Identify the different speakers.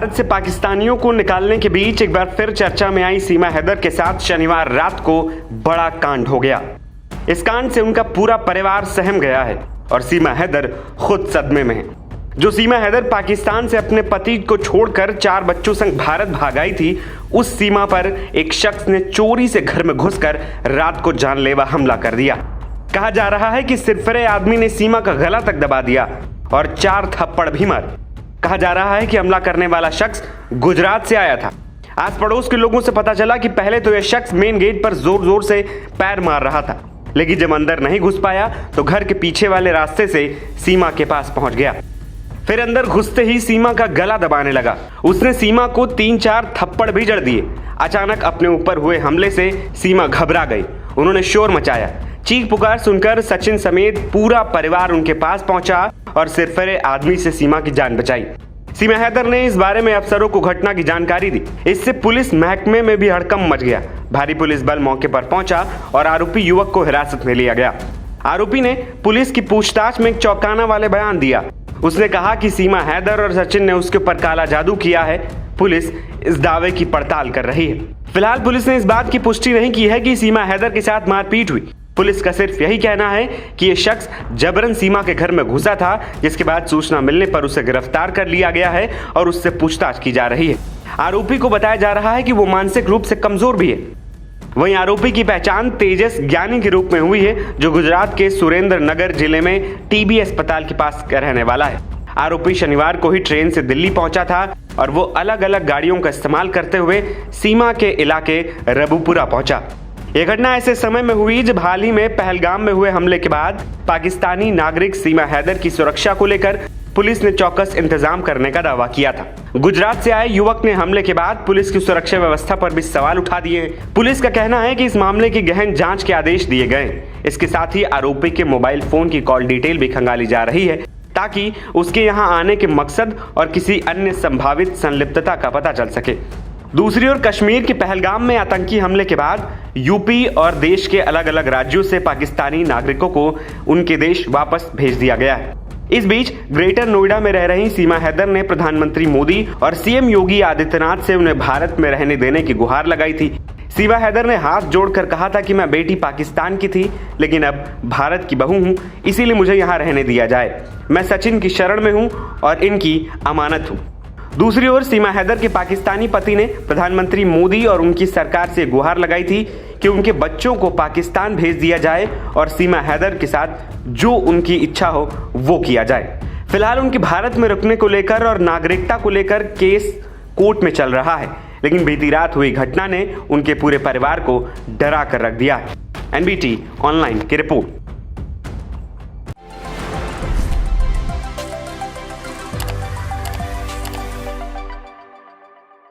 Speaker 1: भारत से पाकिस्तानियों को निकालने के बीच एक बार फिर चर्चा में आई सीमा हैदर के साथ शनिवार रात को बड़ा कांड हो गया। इस कांड से उनका पूरा परिवार सहम गया है और सीमा हैदर खुद सदमे में है। जो सीमा हैदर पाकिस्तान से अपने पति को छोड़कर 4 बच्चों संग भारत भाग आई थी, उस सीमा पर एक शख्स ने चोरी से घर में घुसकर रात को जानलेवा हमला कर दिया। कहा जा रहा है कि सिरफिरे आदमी ने सीमा का गला तक दबा दिया और 4 थप्पड़ भी मारे। कहा जा रहा है कि हमला करने वाला शख्स गुजरात से आया था। आस पड़ोस के लोगों से पता चला कि पहले तो यह शख्स मेन गेट पर जोर जोर से पैर मार रहा था, लेकिन जब अंदर नहीं घुस पाया तो घर के पीछे वाले रास्ते से सीमा के पास पहुंच गया। फिर अंदर घुसते ही सीमा का गला दबाने लगा। उसने सीमा को 3-4 थप्पड़ भी जड़ दिए। अचानक अपने ऊपर हुए हमले से सीमा घबरा गई। उन्होंने शोर मचाया। चीख पुकार सुनकर सचिन समेत पूरा परिवार उनके पास पहुंचा और सिरफिरे आदमी से सीमा की जान बचाई। सीमा हैदर ने इस बारे में अफसरों को घटना की जानकारी दी। इससे पुलिस महकमे में भी हड़कंप मच गया। भारी पुलिस बल मौके पर पहुंचा और आरोपी युवक को हिरासत में लिया गया। आरोपी ने पुलिस की पूछताछ में एक चौंकाने वाले बयान दिया। उसने कहा कि सीमा हैदर और सचिन ने उसके ऊपर काला जादू किया है। पुलिस इस दावे की पड़ताल कर रही है। फिलहाल पुलिस ने इस बात की पुष्टि नहीं की है कि सीमा हैदर के साथ मारपीट हुई। पुलिस का सिर्फ यही कहना है कि यह शख्स जबरन सीमा के घर में घुसा था, जिसके बाद सूचना मिलने पर उसे गिरफ्तार कर लिया गया है और उससे पूछताछ की जा रही है। आरोपी को बताया जा रहा है कि वो मानसिक रूप से कमजोर भी है। वहीं आरोपी की पहचान तेजस ज्ञानी के रूप में हुई है, जो गुजरात के सुरेंद्र नगर जिले में टीबी अस्पताल के पास रहने वाला है। आरोपी शनिवार को ही ट्रेन से दिल्ली पहुंचा था और वो अलग अलग गाड़ियों का इस्तेमाल करते हुए सीमा के इलाके रबुपुरा पहुंचा। यह घटना ऐसे समय में हुई जब हाल ही में पहलगाम में हुए हमले के बाद पाकिस्तानी नागरिक सीमा हैदर की सुरक्षा को लेकर पुलिस ने चौकस इंतजाम करने का दावा किया था। गुजरात से आए युवक ने हमले के बाद पुलिस की सुरक्षा व्यवस्था पर भी सवाल उठा दिए। पुलिस का कहना है कि इस मामले की गहन जांच के आदेश दिए गए। इसके साथ ही आरोपी के मोबाइल फोन की कॉल डिटेल भी खंगाली जा रही है, ताकि उसके यहां आने के मकसद और किसी अन्य संभावित संलिप्तता का पता चल सके। दूसरी ओर कश्मीर के पहलगाम में आतंकी हमले के बाद यूपी और देश के अलग अलग राज्यों से पाकिस्तानी नागरिकों को उनके देश वापस भेज दिया गया है। इस बीच ग्रेटर नोएडा में रह रही सीमा हैदर ने प्रधानमंत्री मोदी और सीएम योगी आदित्यनाथ से उन्हें भारत में रहने देने की गुहार लगाई थी। सीमा हैदर ने हाथ जोड़कर कहा था कि मैं बेटी पाकिस्तान की थी, लेकिन अब भारत की बहू हूं, इसीलिए मुझे यहाँ रहने दिया जाए। मैं सचिन की शरण में हूं और इनकी अमानत हूं। दूसरी ओर सीमा हैदर के पाकिस्तानी पति ने प्रधानमंत्री मोदी और उनकी सरकार से गुहार लगाई थी कि उनके बच्चों को पाकिस्तान भेज दिया जाए और सीमा हैदर के साथ जो उनकी इच्छा हो वो किया जाए। फिलहाल उनके भारत में रुकने को लेकर और नागरिकता को लेकर केस कोर्ट में चल रहा है, लेकिन बीती रात हुई घटना ने उनके पूरे परिवार को डरा कर रख दिया है। एनबीटी ऑनलाइन की रिपोर्ट।